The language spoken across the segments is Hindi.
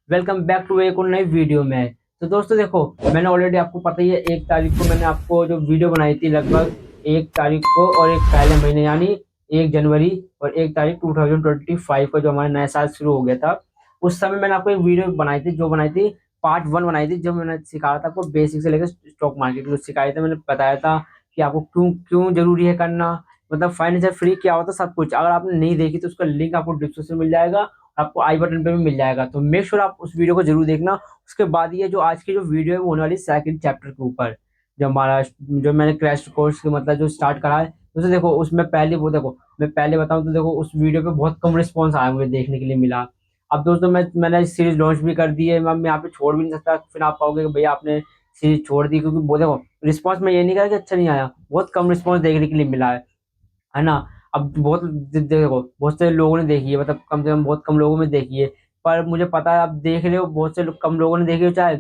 वेलकम बैक टू एक और नई वीडियो में। तो दोस्तों देखो, मैंने ऑलरेडी आपको पता ही है 1 तारीख को मैंने आपको जो वीडियो बनाई थी, लगभग 1 तारीख को और एक पहले महीने यानी 1 जनवरी और 1 तारीख 2025 को जो हमारा नया साल शुरू हो गया था, उस समय मैंने आपको एक वीडियो बनाई थी, जो बनाई थी पार्ट 1 बनाई थी, जो मैंने सिखाया था आपको बेसिक से लेकर स्टॉक मार्केट को सिखाया था। मैंने बताया था कि आपको क्यों क्यों जरूरी है करना, मतलब फाइनेंशियल फ्री क्या होता है, सब कुछ। अगर आपने नहीं देखी तो उसका लिंक आपको डिस्क्रिप्शन में मिल जाएगा, आपको आई बटन पे भी मिल जाएगा। तो मेक श्योर आप उस वीडियो को जरूर देखना। उसके बाद ये जो आज की जो वीडियो है वो होने वाली सेकंड चैप्टर के ऊपर, जो हमारा जो मैंने क्रैश कोर्स के मतलब जो स्टार्ट करा है। तो देखो उसमें पहले वो देखो, मैं पहले बताऊं तो देखो उस वीडियो पे बहुत कम रिस्पॉन्स आया मुझे देखने के लिए मिला। अब दोस्तों मैंने सीरीज लॉन्च भी कर दी है, मैं यहाँ पे छोड़ भी नहीं सकता, फिर आप कहोगे कि भैया आपने सीरीज छोड़ दी, क्योंकि वो देखो रिस्पॉन्स मैं ये नहीं कहा कि अच्छा नहीं आया, बहुत कम रिस्पॉन्स देखने के लिए मिला है ना। अब बहुत देखो बहुत से लोगों ने देखी है, मतलब कम से कम बहुत कम लोगों में देखी है, पर मुझे पता है आप देख रहे हो, बहुत से कम लोगों ने देखी हो चाहे,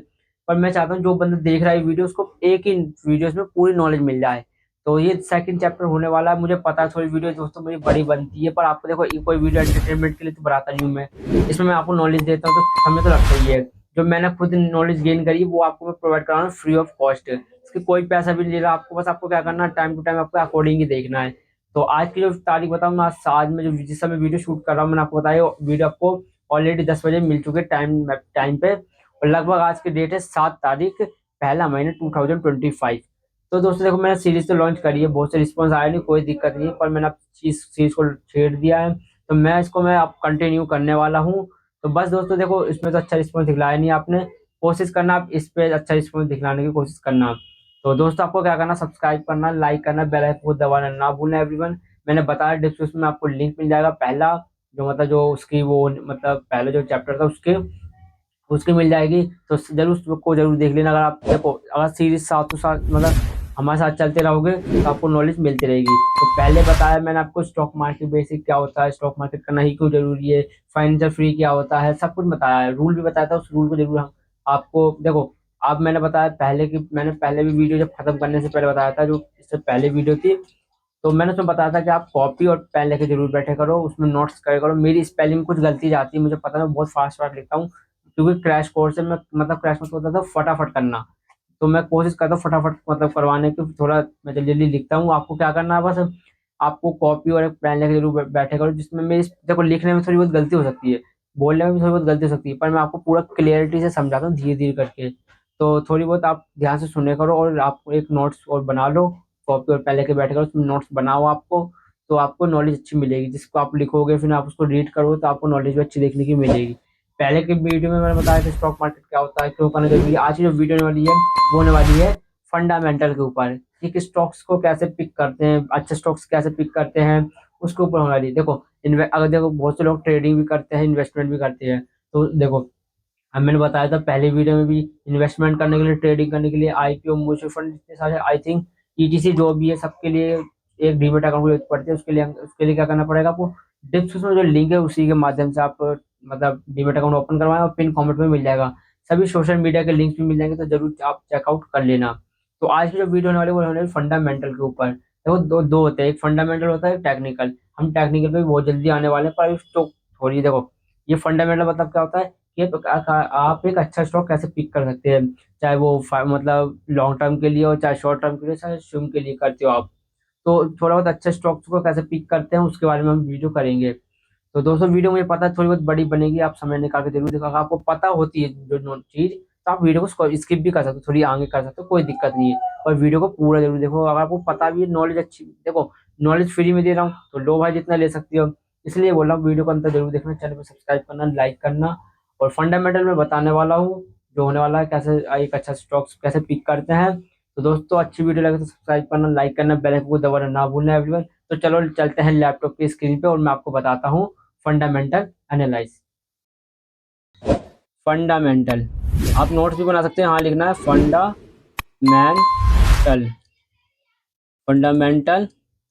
पर मैं चाहता हूँ जो बंदा देख रहा है वीडियो, उसको एक ही वीडियोस में पूरी नॉलेज मिल जाए। तो ये सेकंड चैप्टर होने वाला है। मुझे पता है थोड़ी वीडियो दोस्तों मेरी बड़ी बनती है, पर आपको देखो ये कोई वीडियो एंटरटेनमेंट के लिए तो बनाता नहीं हूँ मैं, इसमें मैं आपको नॉलेज देता हूँ तो हमें तो लगता ही है। जो मैंने खुद नॉलेज गेन करी है वो आपको मैं प्रोवाइड करा रहा हूँ फ्री ऑफ कॉस्ट, इसकी कोई पैसा भी नहीं ले रहा आपको, बस आपको क्या करना है, टाइम टू टाइम आपको अकॉर्डिंग ही देखना है। तो आज की जो तारीख बताऊँ मैं, आज में जो जिस समय वीडियो शूट कर रहा हूँ, मैंने आपको बताया वीडियो आपको ऑलरेडी 10 बजे मिल चुके टाइम टाइम पे, और लगभग आज की डेट है 7 तारीख, पहला महीना 2025। तो दोस्तों देखो मैंने सीरीज तो लॉन्च करी है, बहुत से रिस्पॉन्स आया नहीं, कोई दिक्कत नहीं है, पर मैंने अब इस सीरीज को छेड़ दिया है, तो मैं इसको मैं अब कंटिन्यू करने वाला हूँ। तो बस दोस्तों देखो इसमें तो अच्छा रिस्पॉन्स दिखलाया नहीं आपने, कोशिश करना आप इस पे अच्छा रिस्पॉन्स दिखलाने की कोशिश करना। तो दोस्तों आपको क्या करना, सब्सक्राइब करना, लाइक करना, बेल आइकन को दबाना ना भूलना एवरीवन। मैंने बताया डिस्क्रिप्शन में आपको लिंक मिल जाएगा, पहला जो मतलब जो उसकी वो मतलब पहले जो चैप्टर था उसके उसकी मिल जाएगी। तो जरूर उसको जरूर देख लेना। अगर आप देखो अगर सीरीज साथ साथ मतलब हमारे साथ चलते रहोगे तो आपको नॉलेज मिलती रहेगी। तो पहले बताया मैंने आपको स्टॉक मार्केट बेसिक क्या होता है, स्टॉक मार्केट करना ही क्यों जरूरी है, फाइनेंशियल फ्री क्या होता है, सब कुछ बताया है, रूल भी बताया था, उस रूल को जरूर हम आपको देखो। अब मैंने बताया पहले की, मैंने पहले भी वीडियो जब खत्म करने से पहले बताया था, जो इससे पहले वीडियो थी, तो मैंने उसमें बताया था कि आप कॉपी और पेन लेके जरूर बैठे करो, उसमें नोट्स करे करो। मेरी स्पेलिंग कुछ गलती जाती है, मुझे पता है, मैं बहुत फास्ट फास्ट लिखता हूँ, क्योंकि क्रैश कोर्स से मैं मतलब क्रैश कोर्स होता था फटाफट करना, तो मैं कोशिश करता हूँ फटाफट मतलब करवाने की, थोड़ा मैं जल्दी जल्दी लिखता हूँ। आपको क्या करना है, बस आपको कॉपी और एक पेन लेके जरूर बैठे करो, जिसमें मेरी देखो लिखने में थोड़ी बहुत गलती हो सकती है, बोलने में भी थोड़ी बहुत गलती हो सकती है, पर मैं आपको पूरा क्लियरिटी से समझाता हूँ धीरे धीरे करके। तो थोड़ी बहुत आप ध्यान से सुने करो, और आपको एक नोट्स और बना लो, कॉपी और पेन लेके बैठे करो, उसमें नोट्स बनाओ आपको, तो आपको नॉलेज अच्छी मिलेगी। जिसको आप लिखोगे फिर आप उसको रीड करो तो आपको नॉलेज भी अच्छी देखने की मिलेगी। पहले के वीडियो में मैंने बताया कि स्टॉक मार्केट क्या होता है, क्यों करना जरूरी है। आज की जो वीडियो होने वाली है वो होने वाली है फंडामेंटल के ऊपर, कि स्टॉक्स को कैसे पिक करते हैं, अच्छे स्टॉक्स कैसे पिक करते हैं, उसके ऊपर होने वाली है। देखो अगर देखो बहुत से लोग ट्रेडिंग भी करते हैं, इन्वेस्टमेंट भी करते हैं। तो देखो अब मैंने बताया था पहले वीडियो में भी, इन्वेस्टमेंट करने के लिए, ट्रेडिंग करने के लिए, आईपीओ, म्यूचुअल फंड, इतने सारे आई थिंक ईटीसी जो भी है, सबके लिए एक डीमेट अकाउंट की जरूरत पड़ती है। उसके लिए क्या करना पड़ेगा आपको, डिस्क्रिप्शन में जो लिंक है उसी के माध्यम से आप मतलब डीमेट अकाउंट ओपन करवाएं, और पिन कमेंट में मिल जाएगा। सभी सोशल मीडिया के लिंक्स भी मिल जाएंगे, तो जरूर आप चेकआउट कर लेना। तो आज की जो वीडियो होने वाली है वो होने वाली फंडामेंटल के ऊपर। देखो दो दो होते हैं, एक फंडामेंटल होता है, एक टेक्निकल। हम टेक्निकल पे भी बहुत जल्दी आने वाले हैं, पर तो थोड़ी देखो, ये फंडामेंटल मतलब क्या होता है कि आप एक अच्छा स्टॉक कैसे पिक कर सकते हैं, चाहे वो मतलब लॉन्ग टर्म के लिए हो, चाहे शॉर्ट टर्म के लिए, चाहे स्विंग के लिए करते हो आप। तो थोड़ा बहुत अच्छे स्टॉक्स को कैसे पिक करते हैं उसके बारे में हम वीडियो करेंगे। तो दोस्तों वीडियो मुझे पता है थोड़ी बहुत बड़ी बनेगी, आप समय निकाल के जरूर देखो। अगर आपको पता होती है जो चीज, तो आप वीडियो को स्किप भी कर सकते हो, थोड़ी आगे कर सकते हो, कोई दिक्कत नहीं है, और वीडियो को पूरा जरूर देखो। अगर आपको पता भी है, नॉलेज अच्छी देखो, नॉलेज फ्री में दे रहा हूँ तो लो भाई जितना ले सकती हो, इसलिए बोल रहा हूँ वीडियो को अंतर जरूर देखना, चैनल को सब्सक्राइब करना, लाइक करना। और फंडामेंटल में बताने वाला हूँ जो होने वाला है, कैसे एक अच्छा स्टॉक्स कैसे पिक करते हैं। तो दोस्तों अच्छी वीडियो लगे तो सब्सक्राइब करना, लाइक करना, बेल आइकन को दबाना ना भूलना एवरीवन। तो चलो चलते हैं लैपटॉप की स्क्रीन पे और मैं आपको बताता हूँ फंडामेंटल एनालाइज। फंडामेंटल आप नोट्स भी बना सकते हैं, हाँ लिखना है फंडामेंटल, फंडामेंटल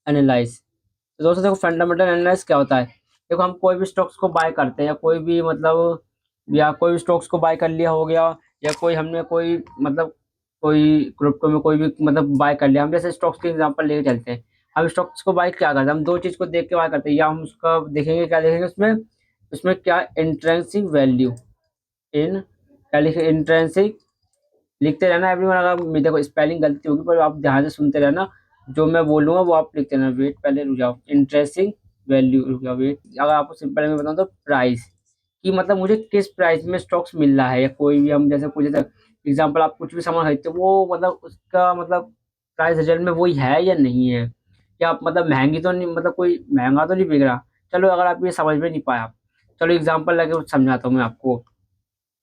एनालाइज। तो दोस्तों देखो फंडामेंटल एनालाइज क्या होता है। देखो हम कोई भी स्टॉक्स को बाय करते हैं, या कोई भी मतलब, या कोई भी स्टॉक्स को बाय कर लिया हो गया, या कोई हमने कोई मतलब कोई क्रिप्टो में कोई भी मतलब बाय कर लिया, हम जैसे स्टॉक्स के एग्जांपल लेके चलते हैं। हम स्टॉक्स को बाय क्या करते हैं, हम दो चीज को देख के बाय करते हैं, या हम उसका देखेंगे, क्या देखेंगे उसमें, उसमें क्या इंट्रेंसिक वैल्यू, इन क्या लिखे, इंट्रेंसिक लिखते रहना एवरीवन। अगर देखो स्पेलिंग गलती होगी पर आप ध्यान से सुनते रहना, जो मैं बोलूँगा वो आप लिखते रहना। वेट, पहले रुक जाओ, इंटरेस्टिंग वैल्यू, रुक जाओ वेट। अगर आपको सिंपल में बताऊँ तो प्राइस कि मतलब मुझे किस प्राइस में स्टॉक्स मिल रहा है, या कोई भी हम जैसे कुछ जैसे एग्जांपल आप कुछ भी सामान खरीदते हो वो मतलब उसका मतलब प्राइस रिजल्ट में वही है या नहीं है, या आप मतलब महंगी तो नहीं, मतलब कोई महंगा तो नहीं बिक रहा। चलो अगर आप ये समझ में नहीं पाया, चलो एग्जांपल लगे समझाता हूँ मैं आपको।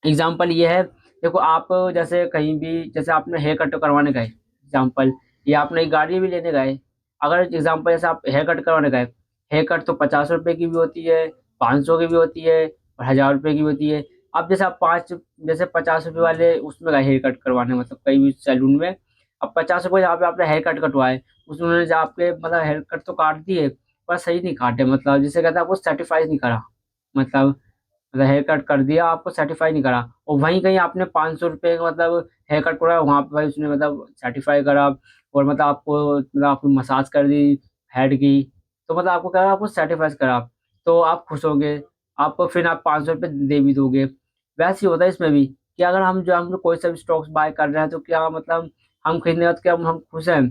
एग्जाम्पल ये है, देखो आप जैसे कहीं भी जैसे आपने हेयर कट करवाने गए एग्जाम्पल, या आपने एक गाड़ी भी लेने गए, अगर एग्जाम्पल जैसे आप हेयर कट करवाने गए, हेयर कट तो 50 रुपए की भी होती है, 500 की भी होती है और 1000 रुपए की भी होती है। अब जैसे आप पाँच जैसे 50 रुपए वाले उसमें गए हेयर कट करवाने, मतलब कहीं भी सैलून में, अब 50 रुपए जहाँ पे आपने हेयर कट कटवाए, उसमें उन्होंने जो आपके मतलब हेयर कट तो काट दिए पर सही नहीं काटे, मतलब जिसे कहते हैं आपको सर्टिफाई नहीं करा, मतलब हेयर कट कर दिया आपको सर्टिफाई नहीं करा, और वहीं कहीं आपने 500 रुपये का मतलब हेयर कट कराया, वहाँ पे भाई उसने मतलब सर्टिफाई करा और मतलब आपको मतलब आपको मसाज कर दी हेड की, तो मतलब आपको क्या आपको सर्टिफाई करा, तो आप खुश होगे, आपको फिर आप 500 रुपये दे भी दोगे। वैसे ही होता है इसमें भी कि अगर हम जो कोई सा भी स्टॉक्स बाय कर रहे हैं तो क्या मतलब हम खरीदने के बाद क्या हम खुश हैं,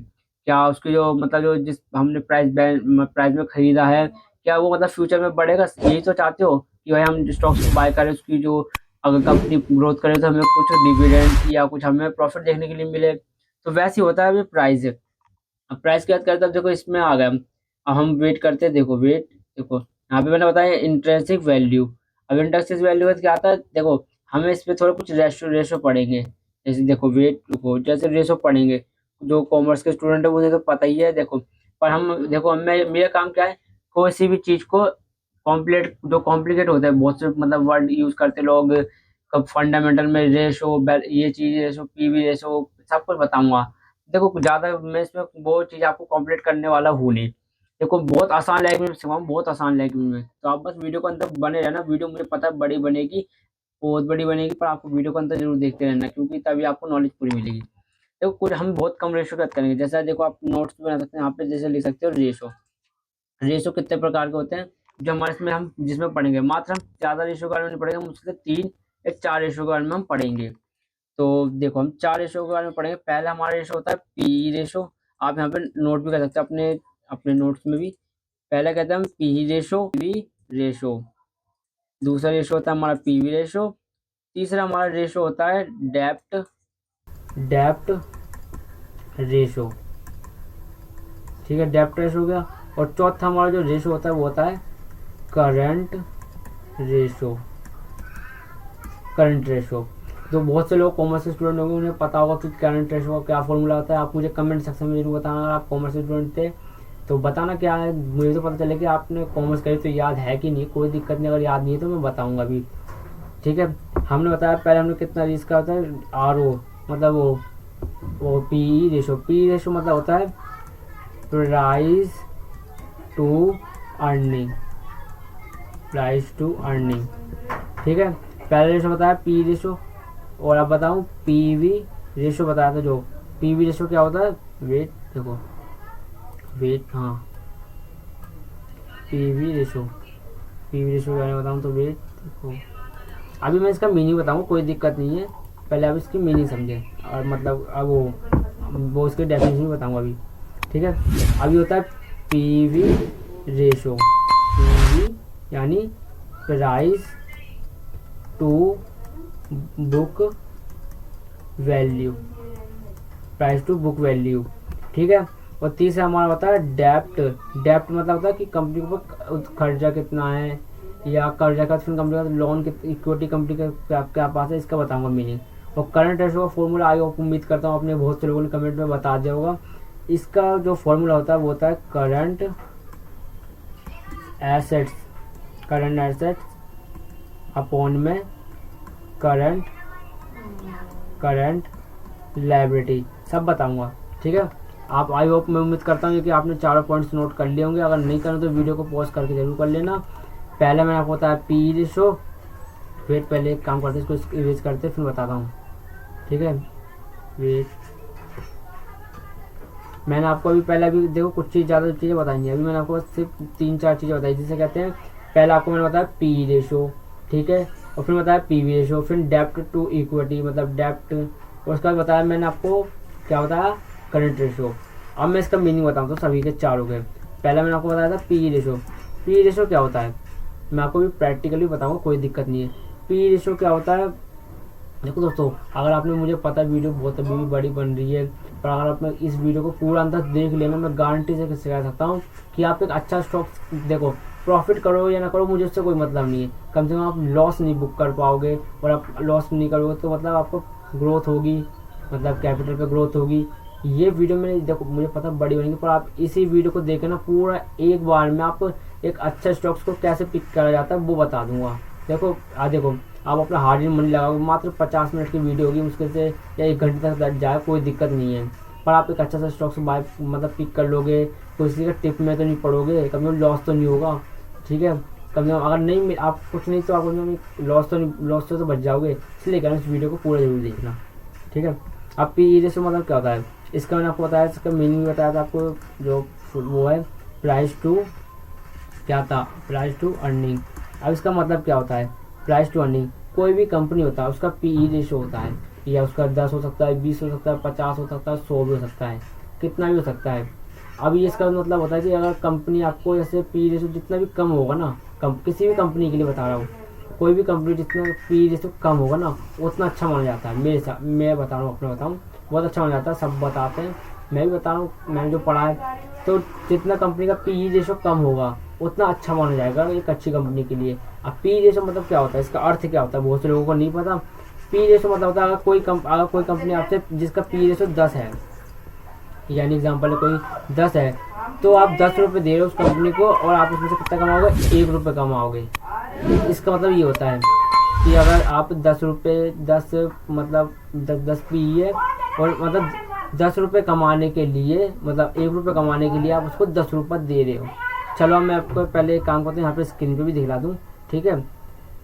क्या उसकी जो मतलब जो जिस हमने प्राइस में खरीदा है, क्या वो मतलब फ्यूचर में बढ़ेगा, यही तो चाहते हो कि भाई हम स्टॉक्स बाय करें, उसकी जो अगर कंपनी ग्रोथ करे तो हमें कुछ डिविडेंड या कुछ हमें प्रॉफिट देखने के लिए मिले। तो वैसे ही होता है अभी प्राइस। अब प्राइस की बात करें तो अब देखो इसमें आ गए हम। अब हम वेट करते हैं, देखो वेट, देखो यहाँ पे मैंने बताया इंट्रिंसिक वैल्यू। अब इंट्रिंसिक वैल्यू क्या आता है, देखो हमें इस पे थोड़ा कुछ रेशो रेशो पढ़ेंगे। जैसे देखो वेट को जैसे रेशो पढ़ेंगे, जो कॉमर्स के स्टूडेंट है उन्हें तो पता ही है देखो, पर हम देखो मैं मेरा काम क्या है, कोई सी भी चीज को कॉम्प्लेट जो कॉम्प्लिकेट होता है, बहुत से मतलब वर्ड यूज करते लोग, कब फंडामेंटल में रेशो, ये चीज रेशो, पीवी रेशो, सब कुछ बताऊंगा। देखो कुछ ज़्यादा मैं इसमें वो चीज़ आपको कंप्लीट करने वाला हूँ नहीं। देखो बहुत आसान लैंग्वेज में सिखाऊँ, बहुत आसान लैंग्वेज में, तो आप बस वीडियो के अंदर बने रहना। वीडियो मुझे पता है बड़ी बनेगी, बहुत बड़ी बनेगी, पर आपको वीडियो के अंदर ज़रूर देखते रहना, क्योंकि तभी आपको नॉलेज पूरी मिलेगी। देखो कुछ हम बहुत कम रेशो की बात करेंगे, जैसा देखो आप नोट्स बना सकते हैं, यहाँ पे जैसे लिख सकते हो रेशो। रेशो कितने प्रकार के होते हैं जो हमारे इसमें हम जिसमें पढ़ेंगे, मात्र हम ज़्यादा रेशो के बारे में नहीं पढ़ेंगे, मुश्किल से 3 या 4 रेशो के बारे में हम पढ़ेंगे। तो देखो हम 4 रेशो के बारे में पढ़ेंगे। पहला हमारा रेशो होता है पी रेशो, आप यहाँ पे नोट भी कर सकते हैं अपने अपने नोट्स में भी। पहला कहते हैं हम पी रेशो, वी रेशो। दूसरा रेशो होता है हमारा पीवी रेशो। तीसरा हमारा रेशो होता है डेप्ट डेप्ट रेशो, ठीक है, डेप्ट रेशो हो गया। और चौथा हमारा जो रेशो होता है वो होता है करंट रेशो, करंट रेशो। तो बहुत से लोग कॉमर्स के स्टूडेंट होंगे, उन्हें पता होगा कि करंट रेशो का क्या फॉर्मूला होता है। आप मुझे कमेंट सेक्शन में जरूर बताना, अगर आप कॉमर्स के स्टूडेंट थे तो बताना क्या है, मुझे तो पता चले कि आपने कॉमर्स करी तो याद है कि नहीं, कोई दिक्कत नहीं, अगर याद नहीं है तो मैं बताऊंगा अभी, ठीक है। हमने बताया पहले हमने कितना रिस्क का होता है, आर ओ मतलब वो पी रेशो, पी रेशो मतलब होता है price to earning, price to earning, ठीक है। पहले रेशो बताया पी रेशो, और अब बताऊँ पीवी रेशो बताया था। जो पीवी रेशो क्या होता है, वेट देखो, वेट हाँ, पीवी रेशो, पीवी रेशो के बारे में बताऊँ तो वेट देखो, अभी मैं इसका मीनिंग बताऊँ, कोई दिक्कत नहीं है, पहले आप इसकी मीनिंग समझें, और मतलब अब वो उसके डेफिनेशन बताऊँगा अभी, ठीक है। अभी होता है पीवी रेशो, पीवी यानी price to book value, price to book value, ठीक है। और तीसरा हमारा होता है डेप्ट, डेप्ट मतलब होता है कि कंपनी के ऊपर कर्जा कितना है, या कर्जा का फिर कंपनी का लोन इक्विटी कंपनी का क्या पास है, इसका बताऊंगा मीनिंग। और करंट रेशो का फॉर्मूला आई उम्मीद करता हूँ आपने बहुत से लोगों ने कमेंट में बता दिया होगा। इसका जो फॉर्मूला होता है वो होता है current assets, current assets upon में करंट करंट लायबिलिटी, सब बताऊंगा, ठीक है। आप आई होप मैं उम्मीद करता हूँ कि आपने चारों पॉइंट्स नोट कर लिए होंगे, अगर नहीं करें तो वीडियो को पॉज करके जरूर कर लेना। पहले मैंने आपको बताया पी रेशो, वेट पहले एक काम करते इसको इरेज करते फिर बताता हूँ, ठीक है। वेट मैंने आपको अभी पहले अभी देखो कुछ ज़्यादा चीज़ें बताई हैं, अभी मैंने आपको सिर्फ 3-4 चीज़ें बताई, जिसे कहते हैं, पहले आपको मैंने बताया पी रेशो, ठीक है। और फिर बताया पीवी रेशो, फिर डेप्ट टू इक्विटी मतलब डेप्ट, और उसके बाद बताया मैंने आपको क्या बताया करंट रेशो। अब मैं इसका मीनिंग बताऊँ तो सभी के चारों के। पहला मैंने आपको बताया था पी रेशो। पी रेशो क्या होता है मैं आपको भी प्रैक्टिकली बताऊँगा, कोई दिक्कत नहीं है। पी रेशो क्या होता है, देखो दोस्तों, अगर आपने मुझे पता वीडियो बहुत अभी भी बड़ी बन रही है, पर अगर आपने इस वीडियो को पूरा अंदर देख लेना, मैं गारंटी से कह सकता हूँ कि आप एक अच्छा स्टॉक देखो, प्रॉफिट करो या ना करो मुझे उससे कोई मतलब नहीं है, कम से कम आप लॉस नहीं बुक कर पाओगे, और आप लॉस नहीं करोगे तो मतलब आपको ग्रोथ होगी, मतलब कैपिटल पे ग्रोथ होगी। ये वीडियो में देखो मुझे पता बड़ी बनेगी, पर आप इसी वीडियो को देखे ना पूरा एक बार में आप एक अच्छा स्टॉक्स को कैसे पिक करा जाता है वो बता दूंगा। देखो देखो आप अपना हार्ड एंड मनी लगाओगे, मात्र 50 मिनट की वीडियो होगी, मुश्किल से या 1 घंटे तक बैठ जाए, कोई दिक्कत नहीं है। पर आप एक अच्छा सा स्टॉक्स बाय मतलब पिक कर लोगे, किसी का टिप में तो नहीं पड़ोगे, कभी लॉस तो नहीं होगा, ठीक है। कभी अगर नहीं आप कुछ नहीं तो आप लॉस तो बच जाओगे, इसलिए कह रहा हूँ इस वीडियो को पूरा जरूर देखना, ठीक है। अब पी रेशो मतलब क्या होता है, इसका मैंने आपको बताया, इसका मीनिंग बताया था आपको, जो वो है प्राइस टू क्या था, प्राइस टू अर्निंग। अब इसका मतलब क्या होता है, प्राइस टू अर्निंग, कोई भी कंपनी होता है उसका पीई रेशो होता है, या उसका 10 हो सकता है, 20 हो सकता है, 50 हो सकता है, 100 भी हो सकता है, कितना भी हो सकता है। अब ये इसका मतलब होता है कि अगर कंपनी आपको जैसे पी रेशो जितना भी कम होगा ना, किसी भी कंपनी के लिए बता रहा हूँ, कोई भी कंपनी जितना पी रेशो कम होगा ना उतना अच्छा माना जाता है। मेरे साथ मैं बता रहा हूँ, अपने बताऊँ, बहुत अच्छा माना जाता है, सब बताते हैं, मैं भी बता रहा हूँ, मैंने जो पढ़ा है। तो जितना कंपनी का पी रेशो कम होगा उतना अच्छा माना जाएगा एक अच्छी कंपनी के लिए। अब पी रेशो मतलब क्या होता है, इसका अर्थ क्या होता है, बहुत से लोगों को नहीं पता। पी रेशो मतलब होता है अगर कोई कंपनी आपसे जिसका पी रेशो 10 है, यानी एग्जांपल है कोई 10 है, तो आप 10 रुपये दे रहे हो उस कंपनी को, और आप उसमें से कितना कमाओगे, 1 रुपये कमाओगे। इसका मतलब ये होता है कि अगर आप 10 रुपये 10 मतलब 10 पी है, और मतलब 10 रुपये कमाने के लिए, मतलब 1 रुपये कमाने के लिए आप उसको 10 रुपये दे रहे हो। चलो मैं आपको पहले एक काम करते हैं, यहाँ पे स्क्रीन पे भी दिखला दूँ, ठीक है।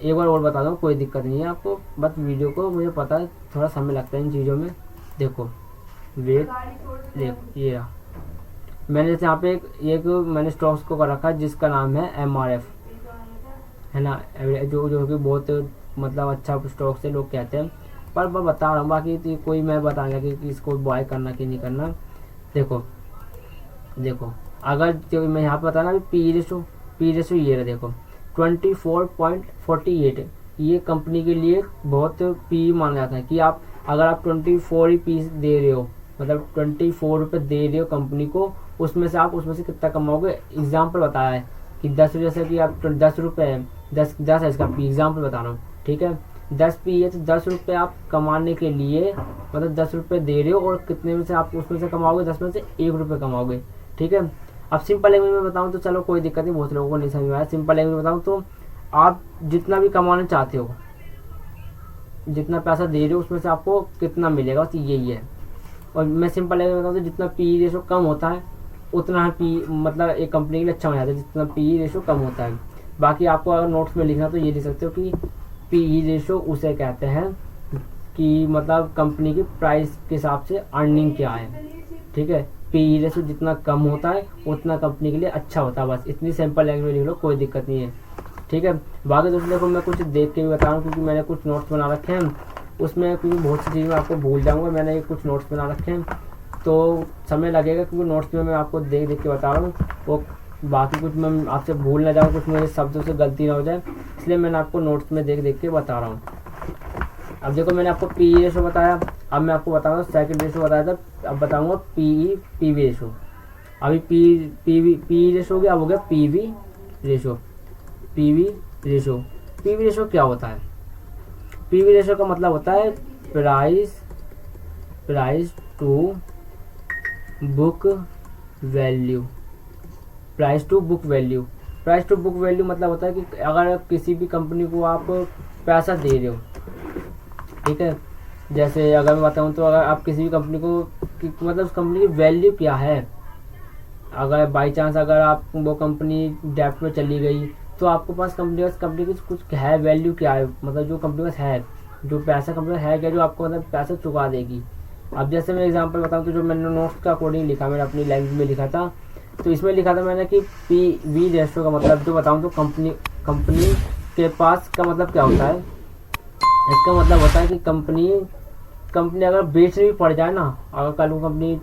एक बार और बता दूँ, कोई दिक्कत नहीं है आपको, बस वीडियो को मुझे पता है थोड़ा समय लगता है इन चीज़ों में। देखो वेट, देखो ये रहा, मैंने जैसे यहाँ पे एक मैंने स्टॉक्स को कर रखा है जिसका नाम है MRF, है ना, जो कि बहुत मतलब अच्छा स्टॉक्स है लोग कहते हैं, पर मैं बता रहा हूँ, बाकी तो कोई मैं बताऊँगा कि इसको बाय करना कि नहीं करना। देखो देखो अगर जो मैं यहाँ पे बता रहा पी रेशो ये रहा, देखो 24.48, ये कंपनी के लिए बहुत पी माना जाता है कि आप अगर आप 24 ही पी दे रहे हो, मतलब 24 रुपये दे रहे हो कंपनी को, उसमें से कितना कमाओगे। एग्जाम्पल बताया है कि 10, जैसे कि आप 10 रुपये है, 10 है इसका पी, एग्जाम्पल बता रहा हूँ, ठीक है। 10 पी है तो 10 रुपये आप कमाने के लिए, मतलब 10 रुपये दे रहे हो, और कितने में से आप उसमें से कमाओगे, 10 में से 1 रुपये कमाओगे, ठीक है। अब सिंपल लैंग्वेज में बताऊँ तो चलो कोई दिक्कत नहीं, बहुत लोगों को नहीं समझ में आया, सिंपल लैंग्वेज में बताऊँ तो आप जितना भी कमाना चाहते हो, जितना पैसा दे रहे हो उसमें से आपको कितना मिलेगा, बस यही है। और मैं सिंपल लैंग्वेज में बताऊँ तो जितना पी रेशो कम होता है उतना पी मतलब एक कंपनी के लिए अच्छा हो जाता है, जितना पी रेशो कम होता है। बाकी आपको अगर नोट्स में लिखना तो ये लिख सकते हो कि पी रेशो उसे कहते हैं कि मतलब कंपनी की प्राइस के हिसाब से अर्निंग क्या है, ठीक है। पी रेशो जितना कम होता है उतना कंपनी के लिए अच्छा होता है, बस इतनी सिंपल लैंग्वेज लिख लो, कोई दिक्कत नहीं है, ठीक है। बाकी दोस्तों देखो मैं कुछ देख के भी बता रहा हूँ, क्योंकि मैंने कुछ नोट्स बना रखे हैं, उसमें क्योंकि बहुत सी चीज़ें मैं आपको भूल जाऊँगा, मैंने कुछ नोट्स बना रखे हैं तो समय लगेगा, क्योंकि नोट्स में मैं आपको देख देख के बता रहा हूँ, वो बाकी कुछ मैं आपसे भूल ना जाऊँ, कुछ मेरे शब्दों से गलती ना हो जाए, इसलिए मैंने आपको नोट्स में देख देख के बता रहा हूँ। अब देखो मैंने आपको पी रेशो बताया, अब मैं आपको बताऊँगा सेकंड रेशो बताया था, अब बताऊँगा पी वी रेशो। अभी पी रेशो हो गया, अब हो गया P V ratio. P V ratio क्या होता है, पी वी रेशो का मतलब होता है price to book value. Price to book value मतलब होता है कि अगर किसी भी कंपनी को आप पैसा दे रहे हो, ठीक है, जैसे अगर मैं बताऊँ तो अगर आप किसी भी कंपनी को मतलब उस कंपनी की वैल्यू क्या है, अगर बाई चांस अगर आप वो कंपनी डेप्ट में चली गई तो आपके पास कंपनी की कुछ है, वैल्यू क्या है, मतलब जो कंपनी के पास है, जो पैसा कंपनी है क्या, जो आपको मतलब पैसा चुका देगी। अब जैसे मैं एग्जांपल बताऊं तो जो मैंने नोट्स का अकॉर्डिंग लिखा, मैंने अपनी लैंग्वेज में लिखा था, तो इसमें लिखा था मैंने कि पी वी रेशो का मतलब जो बताऊं तो कंपनी के पास का मतलब क्या होता है, इसका मतलब होता है कि कंपनी कंपनी अगर बेचने भी पड़ जाए ना, अगर कल को कंपनी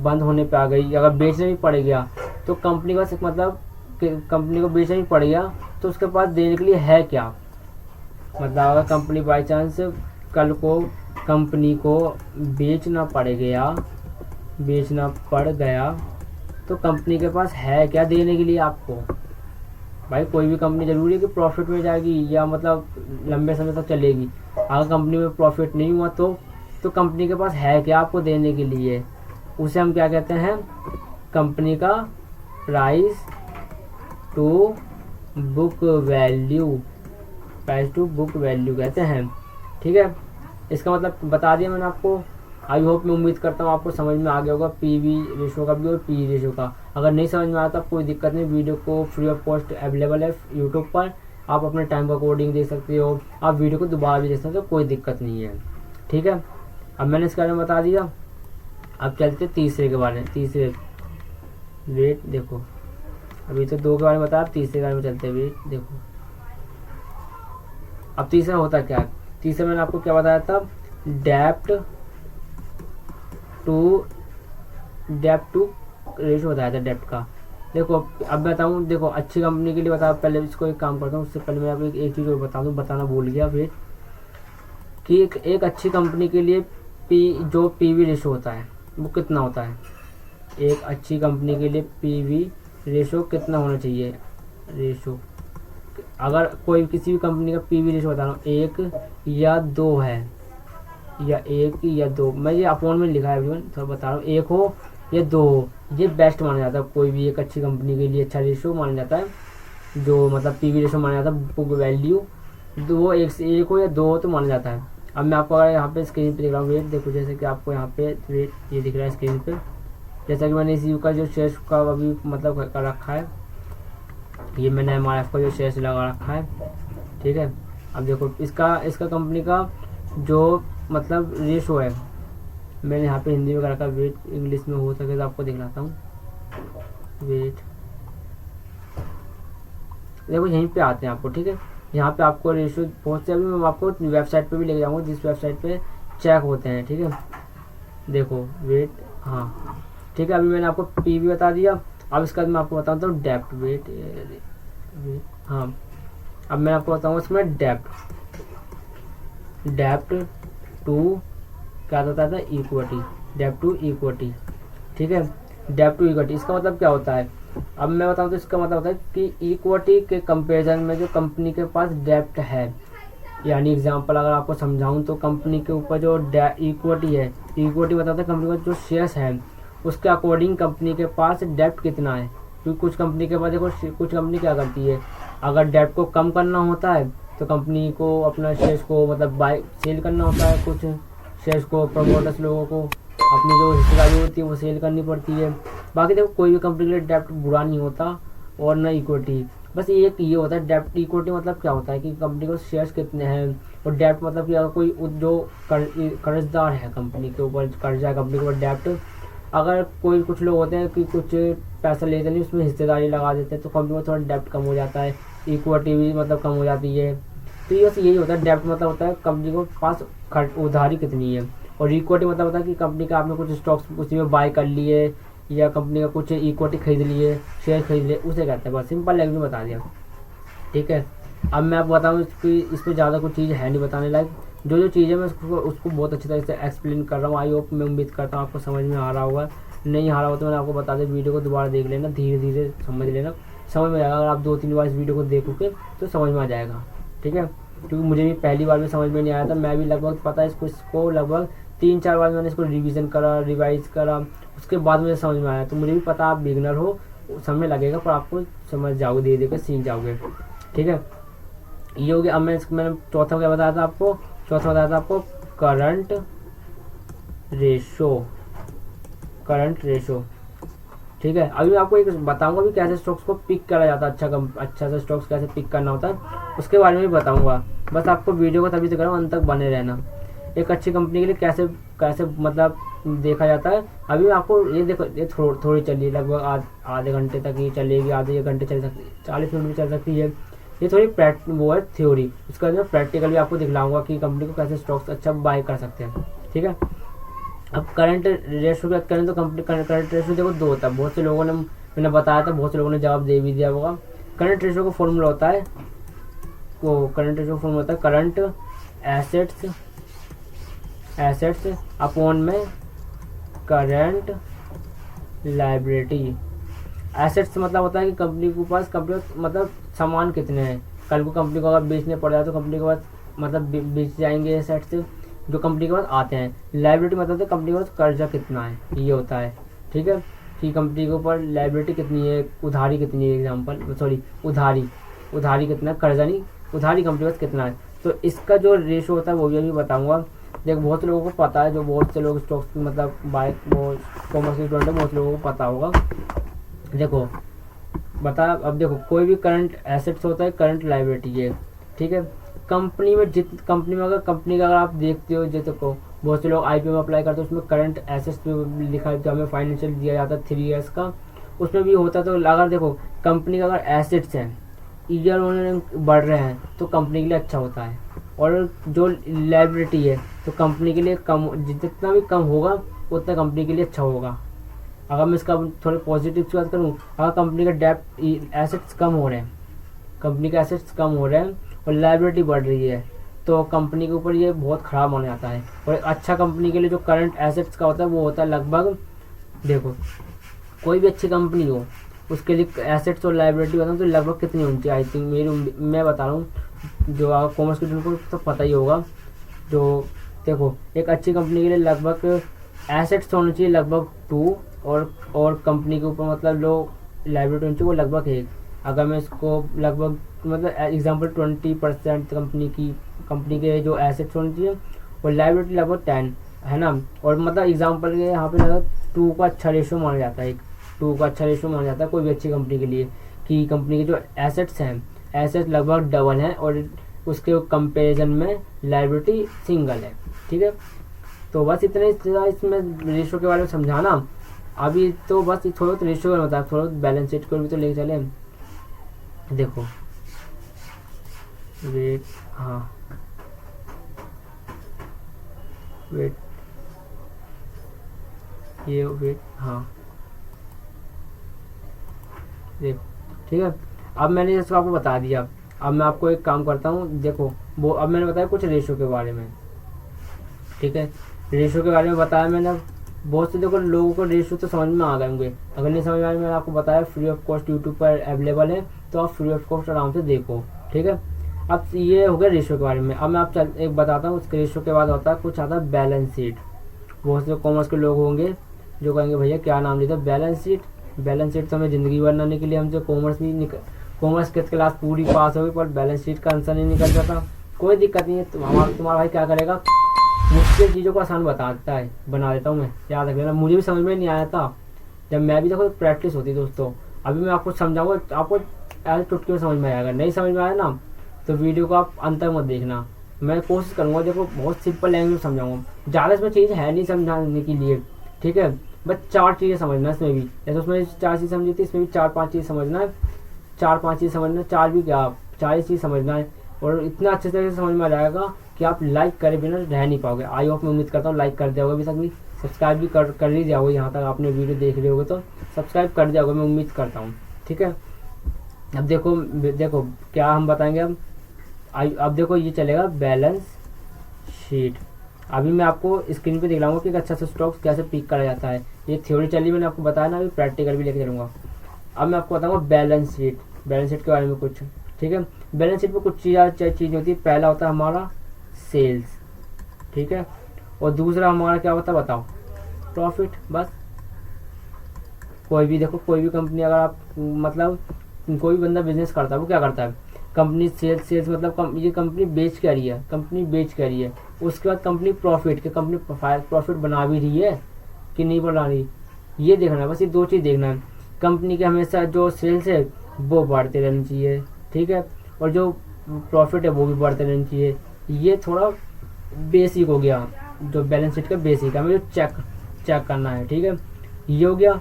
बंद होने पे आ गई, अगर बेचने भी पड़ गया तो कंपनी का मतलब कंपनी को बेचना भी पड़ गया तो उसके पास देने के लिए है क्या। मतलब अगर कंपनी बाई चांस कल को कंपनी को बेचना पड़ गया तो कंपनी के पास है क्या देने के लिए आपको। भाई कोई भी कंपनी ज़रूरी है कि प्रॉफिट में जाएगी या मतलब लंबे समय तक चलेगी। अगर कंपनी में प्रॉफिट नहीं हुआ तो कंपनी के पास है क्या आपको देने के लिए। उसे हम क्या कहते हैं, कंपनी का प्राइस टू बुक वैल्यू कहते हैं। ठीक है, इसका मतलब बता दिया मैंने आपको। आई होप, मैं उम्मीद करता हूँ आपको समझ में आ गया होगा पीवी रेशो का भी और पी रेशो का। अगर नहीं समझ में आता तो कोई दिक्कत नहीं, वीडियो को फ्री ऑफ कॉस्ट अवेलेबल है यूट्यूब पर, आप अपने टाइम का अकॉर्डिंग देख सकते हो, आप वीडियो को दोबारा भी देख सकते हो, कोई दिक्कत नहीं है। ठीक है, अब मैंने इसके बारे में बता दिया। अब चलते तीसरे के बारे में। तीसरे वेट देखो, अभी तो दो के बारे में बताया, तीसरे के बारे में चलते वेट देखो। अब तीसरा होता क्या है, तीसरा मैंने आपको क्या बताया था, डेप्ट टू रेशो बताया था डेप्ट का। देखो अब बताऊँ, देखो अच्छी कंपनी के लिए बता, पहले इसको एक काम करता हूँ, उससे पहले मैं आपको एक चीज़ और बता दूँ, बताना भूल गया फिर, कि एक अच्छी कंपनी के लिए जो पीवी रेशो होता है वो कितना होता है। एक अच्छी कंपनी के लिए पीवी रेशो कितना होना चाहिए। रेशो अगर कोई किसी भी कंपनी का पीवी रेशो बता रहा हूँ 1 या 2 है, या 1 या 2, मैं ये अपॉन में लिखा है तो बता रहा हूँ, 1 हो या 2 हो, ये बेस्ट माना जाता है। कोई भी एक अच्छी कंपनी के लिए अच्छा रेशो माना जाता है, जो मतलब पीवी रेशो माना जाता है, बुक वैल्यू। वो 1 हो या 2 हो तो माना जाता है। अब मैं आपको अगर यहाँ पे स्क्रीन पे दिख रहा हूँ वेट देखो, जैसे कि आपको यहाँ पे वेट ये दिख रहा है स्क्रीन पे, जैसा कि मैंने इसी का जो शेयर्स का अभी मतलब कर रखा है, ये मैंने MRF का जो शेयर्स लगा रखा है। ठीक है, अब देखो इसका कंपनी का जो मतलब रेशो है, मैंने यहाँ पे हिंदी में कर रखा है, वेट इंग्लिश में हो सके तो आपको दिखलाता हूँ। वेट देखो यहीं पे आते हैं आपको। ठीक है, यहाँ पे आपको रेशो बहुत से, अभी मैं आपको वेबसाइट पे भी लेके जाऊँगा जिस वेबसाइट पे चेक होते हैं। ठीक है, देखो वेट, हाँ ठीक है, अभी मैंने आपको पीवी बता दिया। अब इसका मैं आपको बताता हूँ डेप्ट। वेट हाँ, अब मैं आपको बताऊँगा इसमें डेप्ट टू क्या बताया था, इक्विटी, डेप्ट टू इक्विटी। ठीक है, डेप्ट टू इक्विटी इसका मतलब क्या होता है, अब मैं बताऊँ तो इसका मतलब होता है कि इक्विटी के कंपेरिजन में जो कंपनी के पास डेप्ट है, यानी एग्जांपल अगर आपको समझाऊं तो कंपनी के ऊपर जो इक्विटी है, इक्विटी बताता है कंपनी का जो शेयर्स है उसके अकॉर्डिंग कंपनी के पास डेप्ट कितना है। क्योंकि कुछ कंपनी के पास देखो, कुछ कंपनी क्या करती है, अगर डेप्ट को कम करना होता है तो कंपनी को अपना शेयर्स को मतलब बाय सेल करना होता है, कुछ शेयर्स को प्रमोटर्स लोगों को अपनी जो हिस्सेदारी होती है वो सेल करनी पड़ती है। बाकी देखो कोई भी कंपनी के लिए डेप्ट बुरा नहीं होता और ना इक्विटी, बस एक ये होता है डेप्ट। इक्विटी मतलब क्या होता है कि कंपनी को शेयर्स कितने हैं, और डेप्ट मतलब कि अगर कोई जो कर्जदार है कंपनी के ऊपर, कर्जा है कंपनी के ऊपर, डेप्ट अगर कोई कुछ लोग होते हैं कि कुछ पैसा लेते नहीं उसमें हिस्सेदारी लगा देते हैं तो कंपनी में थोड़ा डेप्ट कम हो जाता है, इक्विटी भी मतलब कम हो जाती है। तो ये बस यही होता है, डेप्ट मतलब होता है कंपनी को पास उधारी कितनी है, और इक्विटी मतलब होता है कि कंपनी का आपने कुछ स्टॉक्स उसी में बाय कर लिए या कंपनी का कुछ इक्विटी खरीद लिए, शेयर खरीद लिए, उसे कहते हैं। बस सिंपल लैंग्वेज में बता दिया। ठीक है, अब मैं आपको बताऊँ इस पर ज़्यादा कुछ चीज़ है नहीं बताने लायक, जो चीज़ है मैं उसको बहुत अच्छी तरह से एक्सप्लेन कर रहा हूँ। आई होप, मैं उम्मीद करता हूँ आपको समझ में आ रहा होगा। नहीं आ रहा हो तो मैंने आपको बता दें, वीडियो को दोबारा देख लेना, धीरे धीरे समझ लेना, समझ में आएगा। अगर आप 2-3 बार इस वीडियो को देखोगे तो समझ में आ जाएगा। ठीक है, क्योंकि मुझे भी पहली बार में समझ में नहीं आया था, मैं भी लगभग पता है इसको लगभग 3-4 बार मैंने इसको रिवीजन करा, रिवाइज करा, उसके बाद मुझे समझ में आया। तो मुझे भी पता आप बिगनर हो, समय लगेगा पर आपको समझ जाओगे, धीरे धीरे सीख जाओगे। ठीक है, ये हो गया। अब मैंने चौथा क्या बताया था आपको, चौथा बताया था आपको करंट रेशो। ठीक है, अभी मैं आपको एक बताऊंगा भी कैसे स्टॉक्स को पिक करा जाता है, अच्छा सा स्टॉक्स कैसे पिक करना होता है उसके बारे में भी बताऊंगा। बस आपको वीडियो को तभी तक करो, अंत तक बने रहना। एक अच्छी कंपनी के लिए कैसे मतलब देखा जाता है, अभी मैं आपको ये देखो, ये थोड़ी चलिए, लगभग आधे घंटे तक ये चलेगी, आधे 1 घंटे चल सकती है, 40 मिनट भी चल सकती है। ये थोड़ी वो है थ्योरी, उसका अंदर प्रैक्टिकल भी आपको दिखलाऊंगा कि कंपनी को कैसे स्टॉक्स अच्छा बाय कर सकते हैं। ठीक है, अब करंट रेशो की बात करें तो कंपनी करंट रेशो देखो दो होता है। बहुत से लोगों ने, मैंने बताया था, बहुत से लोगों ने जवाब दे भी दिया होगा। करंट रेशो का फॉर्मूला होता है, वो करंट रेशो का फॉर्मूला होता है करंट एसेट्स अपॉन में करंट लायबिलिटी। एसेट्स मतलब होता है कि कंपनी के पास, कंपनी मतलब सामान कितने हैं, कल को कंपनी को अगर बेचने पड़ जाए तो कंपनी के पास मतलब बेच जाएंगे एसेट्स जो कंपनी के पास आते हैं। लायबिलिटी मतलब कंपनी के पास कर्जा कितना है, ये होता है। ठीक है, कि कंपनी के ऊपर लायबिलिटी कितनी है, उधारी कितनी है, एग्जाम्पल सॉरी उधारी कितना है, कर्जा नहीं, उधारी कंपनी के पास कितना है। तो इसका जो रेशो होता है वो भी अभी बताऊंगा। देखो बहुत से लोगों को पता है, जो बहुत से लोग स्टॉक्स मतलब बाय वो कॉमर्स के स्टूडेंट है, बहुत से लोगों को पता होगा। देखो बता, अब देखो कोई भी करंट एसेट्स होता है, करंट लायबिलिटी है। ठीक है, कंपनी में कंपनी में अगर कंपनी का अगर आप देखते हो, जैसे को बहुत से लोग आईपीओ में अप्लाई करते हैं, उसमें करंट एसेट्स लिखा है, जो हमें फाइनेंशियल दिया जाता है 3 ईयर्स का, उसमें भी होता है। तो अगर देखो कंपनी का अगर एसेट्स हैं ईयर ऑन बढ़ रहे हैं तो कंपनी के लिए अच्छा होता है, और जो लायबिलिटी है तो कंपनी के लिए कम, जितना भी कम होगा उतना कंपनी के लिए अच्छा होगा। अगर मैं इसका थोड़े पॉजिटिव की बात करूँ, अगर कंपनी का डेप्ट एसेट्स कम हो रहे हैं, कंपनी के एसेट्स कम हो रहे हैं और लायबिलिटी बढ़ रही है, तो कंपनी के ऊपर ये बहुत ख़राब माना जाता है। और एक अच्छा कंपनी के लिए जो करंट एसेट्स का होता है वो होता है लगभग, देखो कोई भी अच्छी कंपनी हो उसके लिए एसेट्स और लायबिलिटी बताऊँ तो लगभग कितनी होनी चाहिए, आई थिंक मैं बता रहा हूँ, जो अगर कॉमर्स के स्टूडेंट को तो पता ही होगा। जो देखो एक अच्छी कंपनी के लिए लगभग एसेट्स होने चाहिए लगभग 2, और कंपनी के ऊपर मतलब जो लायबिलिटी होनी चाहिए वो लगभग 1। अगर मैं इसको लगभग मतलब एग्जांपल 20% कंपनी के जो एसेट्स होने चाहिए और लायबिलिटी लगभग 10 है ना। और मतलब एग्जांपल के यहाँ पे लगभग 2 का अच्छा रेशो माना जाता है, 2 का अच्छा रेशो माना जाता है कोई भी अच्छी कंपनी के लिए, कि कंपनी के जो एसेट्स हैं, एसेट्स लगभग डबल हैं और उसके कंपेरिजन में लायबिलिटी सिंगल है। ठीक है, तो बस इतना इसमें रेशो के बारे में समझाना। अभी तो बस थोड़ा तो रेशो का बताया, थोड़ा बैलेंस शीट को भी तो लेके चले। देखो वेट, हाँ वेट, ये वेट, हाँ देखो। ठीक है, अब मैंने इसको आपको बता दिया। अब मैं आपको एक काम करता हूँ, देखो वो अब मैंने बताया कुछ रेशो के बारे में। ठीक है, रेशो के बारे में बताया मैंने। बहुत से देखो लोगों को रेशो तो समझ में आ गए होंगे, अगर नहीं समझ में आए मैंने आपको बताया फ्री ऑफ कॉस्ट यूट्यूब पर अवेलेबल है, तो आप फ्री ऑफ कॉस्ट आराम से देखो। ठीक है, अब ये हो गया रेशो के बारे में। अब मैं आप एक बताता हूँ, उसके रेशो के बाद होता है कुछ आता है बैलेंस शीट। बहुत से कॉमर्स के लोग होंगे जो कहेंगे भैया क्या नाम लिया था बैलेंस शीट। बैलेंस शीट तो हमें ज़िंदगी बनाने के लिए, हमसे कॉमर्स की क्लास पूरी पास हो गई पर बैलेंस शीट का आंसर नहीं निकलता था। कोई दिक्कत नहीं है, तुम्हारा भाई क्या करेगा, मुश्किल चीज़ों को आसान बताता है, बना देता हूँ मैं, याद रख लेना। मुझे भी समझ में नहीं आया था जब मैं भी, देखो प्रैक्टिस होती दोस्तों। अभी मैं आपको समझाऊंगा, आपको ऐसे चुटकी में समझ में आएगा, नहीं समझ में आया ना तो वीडियो को आप अंत तक मत देखना, मैं कोशिश करूँगा। देखो बहुत सिंपल लैंग्वेज में समझाऊंगा, ज़्यादा इसमें चीज़ है नहीं समझाने के लिए। ठीक है, बस 4 चीज़ें समझना इसमें भी, जैसे उसमें 4 चीज़ समझी थी, इसमें भी 4-5 चीज़ समझना है, 4-5 चीज़ समझना, 4 भी क्या 4 चीज़ समझना है। और इतना अच्छे तरीके से समझ में आ जाएगा कि आप लाइक करे बिना रह नहीं पाओगे। आई होप, मैं उम्मीद करता हूँ लाइक कर दिया होगा, अभी तक भी सब्सक्राइब भी कर ही दिया होगा। यहाँ तक आपने वीडियो देख रहे होगे तो सब्सक्राइब कर दिया होगा, मैं उम्मीद करता हूँ। ठीक है, अब देखो क्या हम बताएंगे अब देखो ये चलेगा बैलेंस शीट। अभी मैं आपको स्क्रीन पे दिखलाऊंगा कि एक अच्छा सा स्टॉक्स कैसे पिक करा जाता है। ये थ्योरी चली मैंने आपको बताया ना, अभी प्रैक्टिकल भी लेके चलूँगा। अब मैं आपको बताऊँगा बैलेंस शीट के बारे में कुछ। ठीक है, बैलेंस शीट में कुछ चीज़ होती है। पहला होता है हमारा सेल्स, ठीक है, और दूसरा हमारा क्या होता है बताओ, प्रॉफिट। बस कोई भी देखो, कोई भी कंपनी अगर आप मतलब कोई भी बंदा बिजनेस करता है वो क्या करता है, कंपनी सेल्स मतलब ये कंपनी बेच के रही है, उसके बाद कंपनी प्रॉफिट बना भी रही है कि नहीं बना रही, ये देखना है। बस ये 2 चीज़ देखना है। कंपनी के हमेशा जो सेल्स है वो बढ़ते रहनी चाहिए, ठीक है, और जो प्रॉफिट है वो भी बढ़ते रहनी चाहिए। ये थोड़ा बेसिक हो गया, जो बैलेंस शीट का बेसिक है, हमें जो चेक करना है। ठीक है, ये हो गया,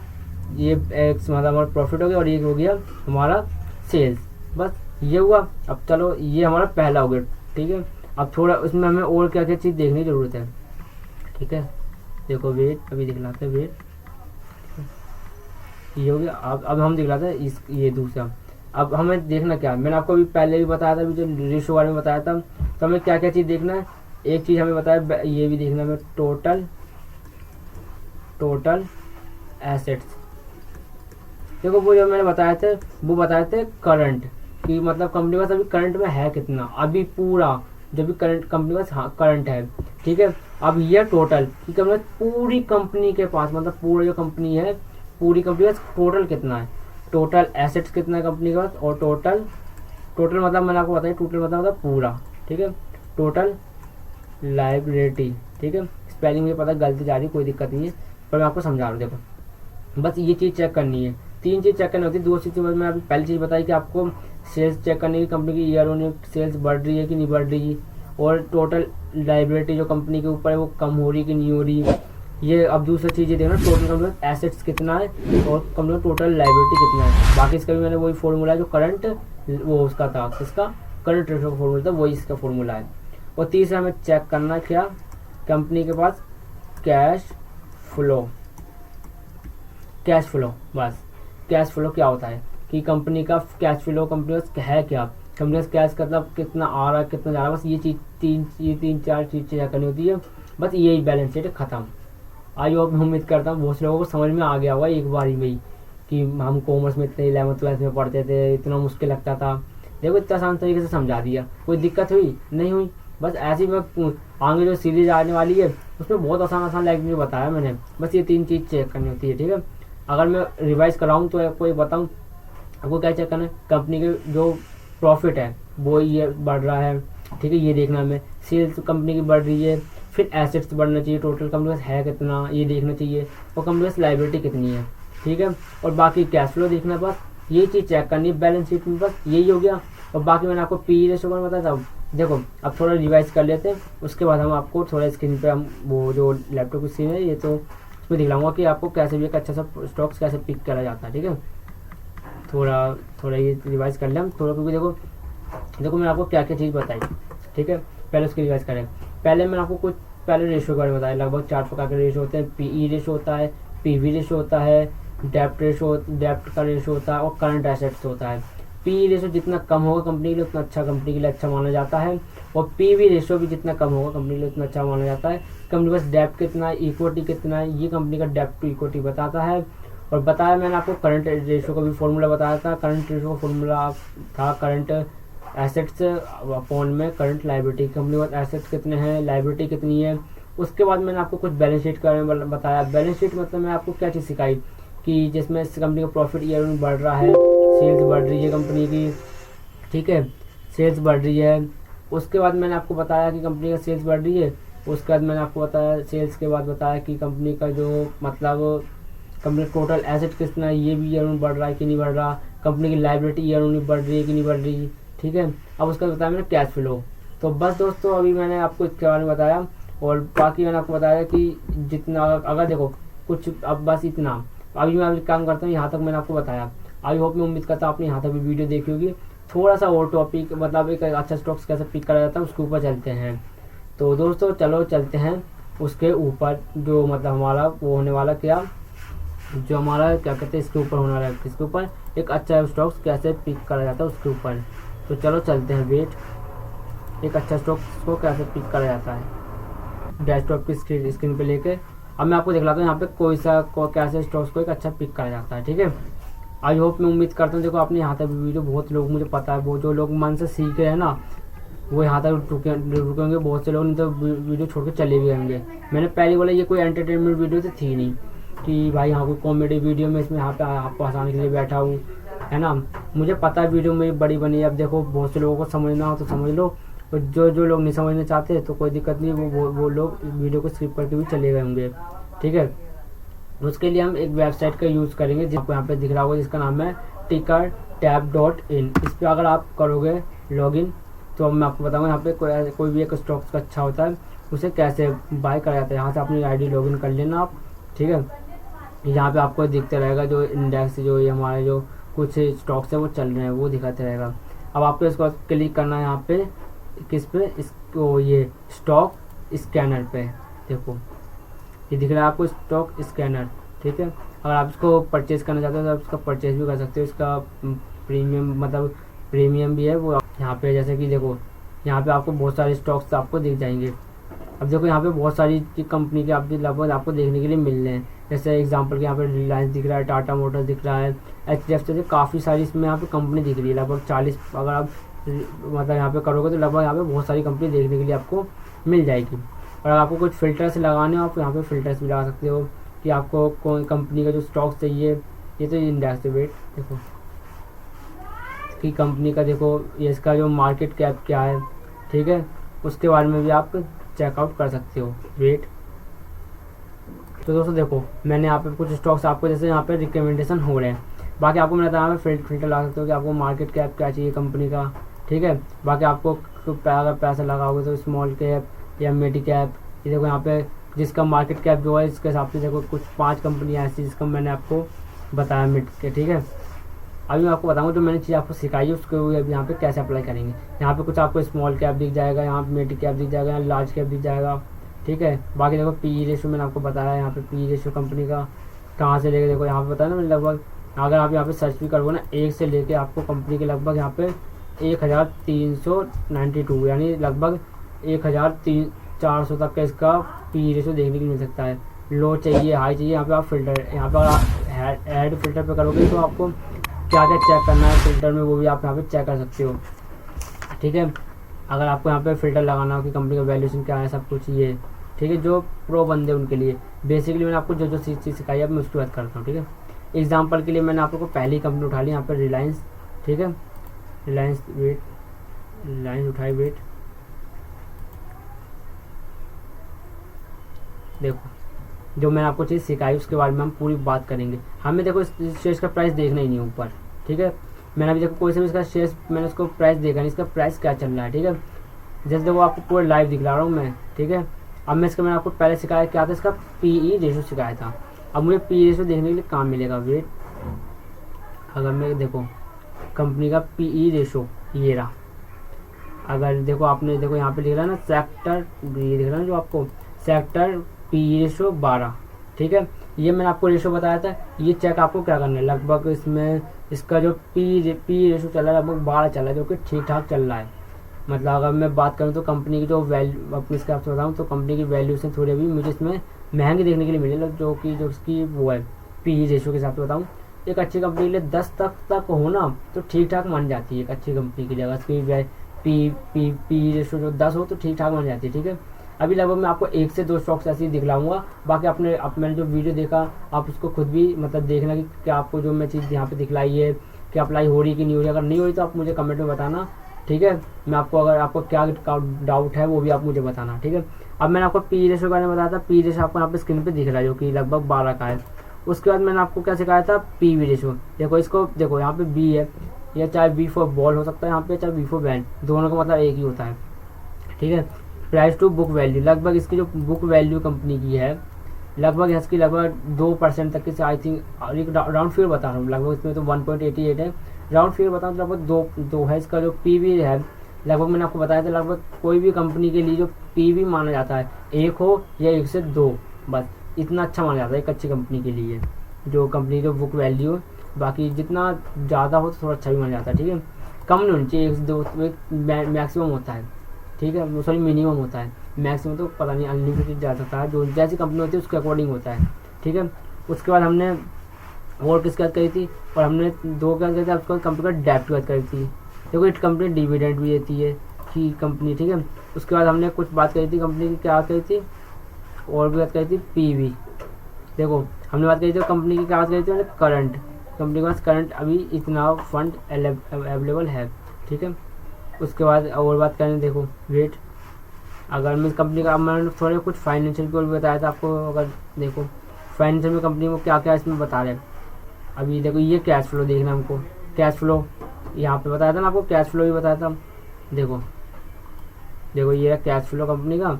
ये एक मतलब हमारा प्रॉफिट हो गया और ये हो गया हमारा सेल्स। बस ये हुआ। अब चलो ये हमारा पहला हो गया, ठीक है। अब थोड़ा उसमें हमें और क्या क्या चीज़ देखने की ज़रूरत है, ठीक है। देखो वेट, अभी दिखलाते हैं वेट, ये हो गया। अब हम दिखलाते हैं इस ये दूसरा। अब हमें देखना क्या, मैंने आपको अभी पहले भी बताया था, अभी जो रेशो बारे में बताया था, तो हमें क्या क्या चीज़ देखना है। एक चीज़ हमें बताया, ये भी देखना है, टोटल एसेट्स। देखो वो जो मैंने बताए थे, वो बताए थे करंट, कि मतलब कंपनी के पास अभी करंट में है कितना, अभी पूरा जो भी करंट कंपनी के पास, हाँ करंट है, ठीक है। अब ये टोटल, कि मतलब पूरी कंपनी के पास, मतलब पूरी जो कंपनी है, पूरी कंपनी के पास टोटल कितना है, टोटल एसेट्स कितना है कंपनी के पास, और टोटल टोटल मतलब मैंने आपको बताया, टोटल मतलब पूरा, ठीक है। टोटल लाइबिलिटी, ठीक है। स्पेलिंग मुझे पता गलती जा रही है, कोई दिक्कत नहीं है, पर मैं आपको समझा रहा हूँ। देखो बस ये चीज़ चेक करनी है, तीन चीज़ चेक करनी होती है। दो चीज़ मैं अभी पहली चीज़ बताई कि आपको सेल्स चेक करनी है, कंपनी की ईयर ऑन ईयर सेल्स बढ़ रही है कि नहीं बढ़ रही, और टोटल लाइबिलिटी जो कंपनी के ऊपर है वो कम हो रही कि नहीं हो रही। ये अब दूसरी चीज़ ये देखना, टोटल कंपनी एसेट्स कितना है और कंपनी का टोटल लाइबिलिटी कितना है। बाकी इसका भी मैंने वही फॉर्मूला है जो करंट वो उसका था, किसका, करंट रेशो का फॉर्मूला था, वही इसका फॉर्मूला है। और तीसरा हमें चेक करना क्या, कंपनी के पास कैश फ्लो, कैश फ्लो, बस कैश फ्लो क्या होता है, कि कंपनी का कैश फ्लो कंपनी का है क्या, कंपनी का कैश मतलब कितना आ रहा है कितना जा रहा है, बस ये तीन चार चीज़ें करनी होती है, बस यही बैलेंस शीट खत्म। आई होप मैं उम्मीद करता हूँ बहुत से लोगों को समझ में आ गया होगा एक बारी में ही, कि हम कॉमर्स में इतने 11th-12th में पढ़ते थे, इतना मुश्किल लगता था। देखो इतना आसान तरीके से समझा दिया, कोई दिक्कत हुई नहीं हुई, बस ऐसे ही मैं आगे जो सीरीज आने वाली है उसमें बहुत आसान आसान लैंग्वेज में बताया मैंने, बस ये तीन चीज़ चेक करनी होती है, ठीक है। अगर मैं रिवाइज कराऊँ तो आपको ये बताऊँ, आपको क्या चेक करना है, कंपनी के जो प्रॉफिट है वो ये बढ़ रहा है, ठीक है, ये देखना हमें, सेल्स कंपनी की बढ़ रही है, फिर एसेट्स बढ़ना चाहिए, टोटल कंपनी के पास है कितना ये देखना चाहिए, और कंपनी के पास लाइबिलिटी कितनी है, ठीक है, और बाकी कैश फ्लो देखना है, बस ये चीज़ चेक करनी है बैलेंस शीट में, बस यही हो गया। और बाकी मैंने आपको पी रेशो का बताया था। देखो अब थोड़ा रिवाइज कर लेते हैं, उसके बाद हम आपको थोड़ा स्क्रीन पे हम वो जो लैपटॉप की स्क्रीन है ये तो उसमें दिखलाऊंगा कि आपको कैसे भी एक अच्छा सा स्टॉक्स कैसे पिक करा जाता है, ठीक है। थोड़ा थोड़ा ये रिवाइज कर लें हम थोड़ा, क्योंकि देखो मैंने आपको क्या क्या चीज़ बताई, ठीक है। पहले उसकी रिवाइज करें, पहले मैंने आपको कुछ पहले रेशो के बारे में बताया, लगभग 4 प्रकार के रेशो होते हैं। पीई रेशो होता है, पीवी रेशो होता है, डेप्ट का रेशो होता है, और करंट एसेट्स होता है। पी रेशो जितना कम होगा कंपनी के लिए उतना अच्छा, कंपनी के लिए अच्छा माना जाता है, और पीवी रेशो भी जितना कम होगा कंपनी के लिए उतना अच्छा माना जाता है। कंपनी के पास डेप्ट कितना है, इक्विटी कितना है, ये कंपनी का डेप्ट टू इक्विटी बताता है। और बताया मैंने आपको करंट रेशो का भी फॉर्मूला बताया था, करंट रेशो का फॉर्मूला था करंट एसेट्स अपॉन में करंट लाइबिलिटी, कंपनी के पास एसेट्स कितने हैं, लाइबिलिटी कितनी है। उसके बाद मैंने आपको कुछ बैलेंस शीट का बताया। बैलेंस शीट मतलब मैं आपको क्या चीज़ सिखाई, कि जिसमें कंपनी का प्रॉफिट ईयर में बढ़ रहा है, सेल्स बढ़ रही है कंपनी की, ठीक है, सेल्स बढ़ रही है। उसके बाद मैंने आपको बताया कि कंपनी का सेल्स बढ़ रही है। उसके बाद मैंने आपको बताया, सेल्स के बाद बताया कि कंपनी का जो मतलब कंपनी टोटल एसेट कितना है, ये भी ईयर में बढ़ रहा है कि नहीं बढ़ रहा, कंपनी की लाइबिलिटी ईयर में बढ़ रही है कि नहीं बढ़ रही, ठीक है। अब उसका बताया मैंने कैश फ्लो। तो बस दोस्तों अभी मैंने आपको इसके बारे में बताया, और बाकी मैंने आपको बताया कि जितना अगर देखो कुछ, अब बस इतना अभी मैं अभी काम करता हूँ, यहाँ तक मैंने आपको बताया। आई होप मैं उम्मीद करता हूँ आपने यहाँ तक भी वीडियो देखी होगी। थोड़ा सा और टॉपिक मतलब एक अच्छा स्टॉक्स कैसे पिक करा जाता है उसके ऊपर चलते हैं। तो दोस्तों चलो चलते हैं उसके ऊपर, जो मतलब हमारा वो होने वाला क्या, जो हमारा क्या कहते हैं इसके ऊपर होने वाला है, किसके ऊपर, एक अच्छा स्टॉक्स कैसे पिक करा जाता है उसके ऊपर। तो चलो चलते हैं, वेट, एक अच्छा स्टॉक्स को कैसे पिक करा जाता है डेस्कटॉप की स्क्रीन पे लेके। अब मैं आपको दिखलाता हूँ यहाँ पे कोई सा कैसे स्टॉक्स को एक अच्छा पिक करा जाता है, ठीक है। आई होप मैं उम्मीद करता हूँ, देखो आपने यहाँ तक वीडियो, बहुत लोग मुझे पता है, वो जो लोग मन से सीख रहे हैं ना वो यहाँ तक रुकेंगे, बहुत से लोग नहीं तो वीडियो छोड़ के चले भी आएंगे। मैंने पहले बोला ये कोई एंटरटेनमेंट वीडियो तो थी नहीं कि भाई हाँ कोई कॉमेडी वीडियो में इसमें यहाँ पे आपको हंसाने के लिए बैठा हूँ, है ना। मुझे पता है वीडियो में बड़ी बनी है, अब देखो बहुत से लोगों को समझना हो तो समझ लो, और जो लोग नहीं समझना चाहते तो कोई दिक्कत नहीं, वो लोग वीडियो को स्किप करके भी चले गए होंगे, ठीक है। उसके लिए हम एक वेबसाइट का यूज़ करेंगे जिसको यहाँ पे दिख रहा होगा, जिसका नाम है tickertab.in। इस पर अगर आप करोगे लॉगिन तो मैं आपको बताऊँगा यहाँ पे कोई भी एक स्टॉक्स का अच्छा होता है उसे कैसे बाय करा जाता है। यहाँ से अपनी आईडी लॉगिन कर लेना आप, ठीक है। यहाँ पे आपको दिखते रहेगा जो इंडेक्स, जो ये हमारे जो कुछ स्टॉक्स है वो चल रहे हैं वो दिखाते रहेगा। अब आपको इसको क्लिक करना है यहाँ पे, किस पे, इसको ये स्टॉक स्कैनर पे। देखो ये दिख रहा है आपको स्टॉक स्कैनर, ठीक है। अगर आप इसको परचेज करना चाहते हो तो आप इसका परचेज भी कर सकते हो। इसका प्रीमियम मतलब प्रीमियम भी है वो यहाँ पे। जैसे कि देखो यहाँ पे आपको बहुत सारे स्टॉक्स आपको दिख जाएंगे। अब देखो यहाँ पे बहुत सारी कंपनी के आप लगभग आपको देखने के लिए मिल रहे हैं। जैसे एग्जांपल के यहाँ पे रिलायंस दिख रहा है, टाटा मोटर्स दिख रहा है, HDFC, काफ़ी सारी इसमें यहाँ पे कंपनी दिख रही है, लगभग 40। अगर आप मतलब यहाँ पे करोगे तो लगभग यहाँ पे बहुत सारी कंपनी देखने के लिए आपको मिल जाएगी। और अगर आपको कुछ फिल्टर्स लगाने हो आप यहाँ पे फिल्टर्स भी लगा सकते हो कि आपको कौन कंपनी का जो स्टॉक्स चाहिए। ये तो इंडेक्स वेट देखो कि कंपनी का, देखो ये इसका जो मार्केट कैप क्या है, ठीक है, उसके बारे में भी आप चेकआउट कर सकते हो वेट। तो दोस्तों देखो मैंने यहाँ पे कुछ स्टॉक्स आपको जैसे यहाँ पे रिकमेंडेशन हो रहे हैं। बाकी आपको मैंने बताया फिल्टर लगा सकते हो कि आपको मार्केट कैप क्या चाहिए कंपनी का, ठीक है। बाकी आपको अगर पैसा लगाओगे तो स्मॉल कैप या मिड कैप, ये देखो यहाँ पे जिसका मार्केट कैप जो है इसके हिसाब से देखो कुछ 5 कंपनियाँ ऐसी जिसका मैंने आपको बताया मिड के, ठीक है। अभी मैं आपको बताऊंगा जो मैंने चीज़ आपको सिखाई है उसको अभी यहाँ पे कैसे अप्लाई करेंगे। यहाँ पे कुछ आपको स्मॉल कैप दिख जाएगा, यहाँ पे मिड कैप दिख जाएगा, यहाँ लार्ज कैप दिख जाएगा, ठीक है। बाकी देखो पी रेशो मैंने आपको बताया, यहाँ पे पी रेशो कंपनी का कहाँ से लेके, देखो यहाँ पे बताया ना मैंने लगभग, अगर आप यहाँ पे सर्च भी करोगे ना 1 से लेके आपको कंपनी के लगभग यहाँ पे 1392 यानी लगभग 1400 तक का इसका पी रेशो देखने को मिल सकता है। लो चाहिए, हाई चाहिए, यहाँ पे आप फिल्टर, यहाँ पर आप ऐड फिल्टर पे करोगे तो आपको क्या क्या चेक करना है फिल्टर में वो भी आप यहाँ पे चेक कर सकते हो, ठीक है। अगर आपको यहाँ पे फिल्टर लगाना हो कि कंपनी का वैल्यूएशन क्या है, सब कुछ ये, ठीक है। जो प्रो बंदे उनके लिए बेसिकली मैंने आपको जो जो चीज़ सिखाई है अब मैं उसकी बात करता हूँ, ठीक है। एग्जाम्पल के लिए मैंने आपको पहली कंपनी उठा ली यहाँ पर रिलायंस, ठीक है। रिलायंस वेट, रिलायंस उठाई वेट, देखो जो मैंने आपको चीज़ सिखाई उसके बारे में हम पूरी बात करेंगे। हमें देखो इस शेयर का प्राइस देखना ही नहीं ऊपर, ठीक है। मैंने अभी देखो कोई से भी इसका शेयर मैंने उसको प्राइस देखा नहीं, इसका प्राइस क्या चल रहा है, ठीक है। जैसे देखो आपको पूरा लाइव दिखला रहा हूँ मैं, ठीक है। अब मैंने आपको पहले सिखाया क्या था, इसका पीई रेशो सिखाया था। अब मुझे पी रेशो देखने के लिए कहाँ मिलेगा वेट, अगर मैं देखो कंपनी का पीई रेशो ये रहा, अगर देखो आपने देखो यहाँ पे लिख रहा है ना सेक्टर, ये दिख रहा है जो आपको सेक्टर पी रेशो 12, ठीक है। ये मैंने आपको रेशो बताया था, ये चेक आपको क्या करना है, लगभग इसमें इसका जो पी रेशो चल रहा है लगभग 12 चल रहा है, जो कि ठीक ठाक चल रहा है। मतलब अगर मैं बात करूँ तो कंपनी की जो वैल्यू अपने इसके आपसे बताऊँ तो कंपनी की वैल्यू से थोड़ी भी मुझे इसमें महंगी देखने के लिए मिली, जो कि जो इसकी वो है पी रेशो के हिसाब से बताऊँ, एक अच्छी कंपनी के लिए 10 तक होना तो ठीक ठाक मान जाती है। एक अच्छी कंपनी के लिए अगर इसकी पी रेशो जो 10 हो तो ठीक ठाक मान जाती है, ठीक है। अभी लगभग मैं आपको 1 से 2 स्टॉक्स ऐसे ही दिखलाऊंगा। बाकी मैंने जो वीडियो देखा आप उसको खुद भी मतलब देखना कि क्या आपको जो मैं चीज़ यहाँ पे दिखलाई है क्या अप्लाई हो रही कि नहीं हो रही। अगर नहीं हो रही तो आप मुझे कमेंट में बताना, ठीक है। मैं आपको अगर आपको क्या डाउट है वो भी आप मुझे बताना, ठीक है। अब मैंने आपको पी रेशो के बारे में बताया था, पी रेशो आपको यहाँ पे स्क्रीन पे दिख रहा है जो कि लगभग 12 का है। उसके बाद मैंने आपको क्या सिखाया था, पी वी रेशो। देखो इसको देखो यहाँ पे बी है, या चाहे बी फॉर बॉल हो सकता है यहाँ पे, चाहे बी फॉर बैंड, दोनों का मतलब एक ही होता है, ठीक है। प्राइस टू बुक वैल्यू, लगभग इसकी जो बुक वैल्यू कंपनी की है लगभग इसकी लगभग 2% तक की, आई थिंक राउंड फिगर बता रहा हूँ, लगभग इसमें तो 1.88 है, राउंड फिगर बताऊँ तो लगभग दो है। इसका जो पीवी है लगभग मैंने आपको बताया था, लगभग कोई भी कंपनी के लिए जो पीवी माना जाता है 1 हो या 1 से 2, बस इतना अच्छा माना जाता है एक अच्छी कंपनी के लिए जो कंपनी जो बुक वैल्यू। बाकी जितना ज़्यादा हो तो थोड़ा अच्छा भी माना जाता है, ठीक है। कम नहीं होनी चाहिए, 1 से 2 मैक्सिमम होता है, ठीक है, सॉरी मिनिमम होता है, मैक्सिमम तो पता नहीं अनलिमिटेड जा सकता है, जो जैसी कंपनी होती है उसके अकॉर्डिंग होता है, ठीक है। उसके बाद हमने और किसकी बात करी थी, और हमने 2 क्या करी थी, आपको कंपनी का डेप्ट की बात करी थी। देखो इट कंपनी डिविडेंड भी देती है कि कंपनी, ठीक है। उसके बाद हमने कुछ बात करी थी कंपनी की, क्या करी थी और भी बात करी थी पीवी। देखो हमने बात करी थी कंपनी की, क्या बात करी थी, करंट कंपनी के पास करंट अभी इतना फंड अवेलेबल है, ठीक है। उसके बाद और बात करें, देखो वेट, अगर मैं कंपनी का मैंने थोड़े कुछ फाइनेंशियल को भी बताया था आपको। अगर देखो फाइनेंशियल में कंपनी को क्या क्या इसमें बता रहे हैं, अभी देखो ये कैश फ्लो देखना हमको, कैश फ्लो यहाँ पे बताया था ना आपको, कैश फ्लो भी बताया था। देखो ये है कैश फ्लो कंपनी का,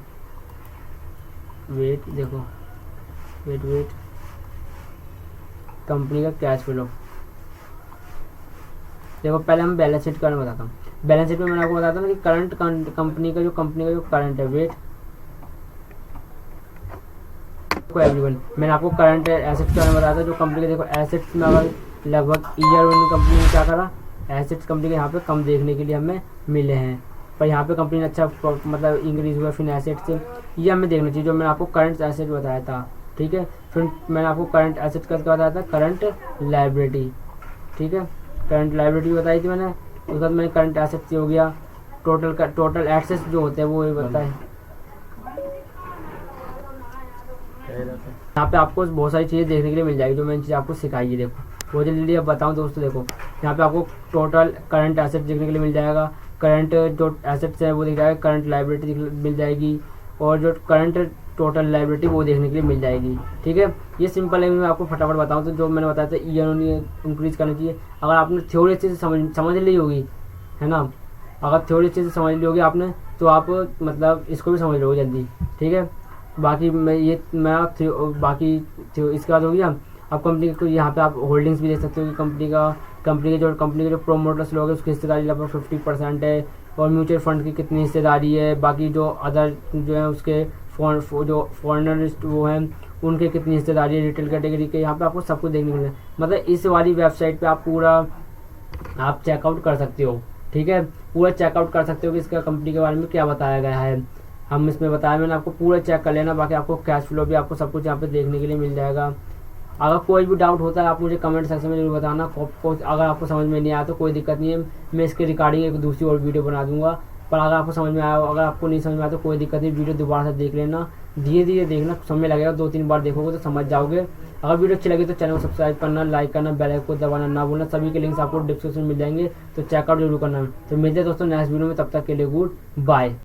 वेट देखो वेट कंपनी का कैश फ्लो, देखो पहले हम बैलेंस शीट के बारे में बताता हूँ। बैलेंस शीट में मैंने आपको बताता हूँ कि करंट कंपनी का जो करंट है वेट को एवरीवन, मैंने आपको करंट एसेट्स के बारे में बताया था। जो कंपनी के देखो एसेट्स में अगर लगभग ईयर वन कंपनी ने क्या करा, एसेट्स कंपनी के यहाँ पे कम देखने के लिए हमें मिले हैं, पर यहाँ पे कंपनी ने अच्छा मतलब इंक्रीज हुआ फिर एसेट्स, ये हमें देखना चाहिए। जो मैंने आपको करंट एसेट बताया था, ठीक है। फिर मैंने आपको करंट एसेट का बताया था करंट लाइबिलिटी, ठीक है, करंट लाइबिलिटी बताई थी मैंने। उसके बाद मैंने करंट एसेट्स हो गया, टोटल एसेट्स जो होते हैं वो ये बताए। यहाँ पे आपको बहुत सारी चीज़ें देखने के लिए मिल जाएगी जो मैंने चीज़ आपको सिखाई है। देखो वो जल्दी अब बताऊँ दोस्तों, देखो यहाँ पे आपको टोटल करंट एसेट देखने के लिए मिल जाएगा, करंट जो एसेट्स है वो दिख जाएगा, करंट लाइबिलिटी मिल जाएगी, और जो करंट टोटल लाइबिलिटी वो देखने के लिए मिल जाएगी, ठीक है। ये सिंपल है, मैं आपको फटाफट बताऊँ तो जो मैंने बताया था ईयर ऑन ईयर इंक्रीज करना चाहिए। अगर आपने थ्योरी अच्छे से समझ ली होगी, है ना, अगर थ्योरी अच्छे से समझ ली होगी आपने, तो आप मतलब इसको भी समझ लोगे जल्दी, ठीक है। बाकी बाकी इसके बाद हो गया। अब कंपनी को यहाँ पे आप होल्डिंग्स भी देख सकते हो कि कंपनी के जो प्रोमोटर्स लोग हैं उसकी हिस्सेदारी लगभग 50% है, और म्यूचुअल फंड की कितनी हिस्सेदारी है, बाकी जो अदर जो है उसके जो फॉरेनरिस्ट वो हैं उनके कितनी हिस्सेदारी है, रिटेल कैटेगरी के, यहाँ पे आपको सब कुछ देखने को मिले। मतलब इस वाली वेबसाइट पे आप पूरा आप चेकआउट कर सकते हो, ठीक है, पूरा चेकआउट कर सकते हो कि इसका कंपनी के बारे में क्या बताया गया है। हम इसमें बताया, मैंने आपको पूरा चेक कर लेना, बाकी आपको कैश फ्लो भी आपको सब कुछ यहाँ पे देखने के लिए मिल जाएगा। अगर कोई भी डाउट होता है आप मुझे कमेंट सेक्शन में जरूर बताना। अगर आपको समझ में नहीं आया तो कोई दिक्कत नहीं है, मैं इसके रिगार्डिंग एक दूसरी और वीडियो बना दूंगा। पर अगर आपको समझ में आया, अगर आपको नहीं समझ में आया तो कोई दिक्कत नहीं, वीडियो दोबारा से देख लेना, धीरे धीरे देखना, समय लगेगा, 2-3 बार देखोगे तो समझ जाओगे। अगर वीडियो अच्छी लगी तो चैनल को सब्सक्राइब करना, लाइक करना, बेल आइकन को दबाना ना भूलना। सभी के लिंक्स आपको डिस्क्रिप्शन में मिल जाएंगे, तो चेकआउट जरूर करना। तो मिलते हैं दोस्तों नेक्स्ट वीडियो में, तब तक के लिए गुड बाय।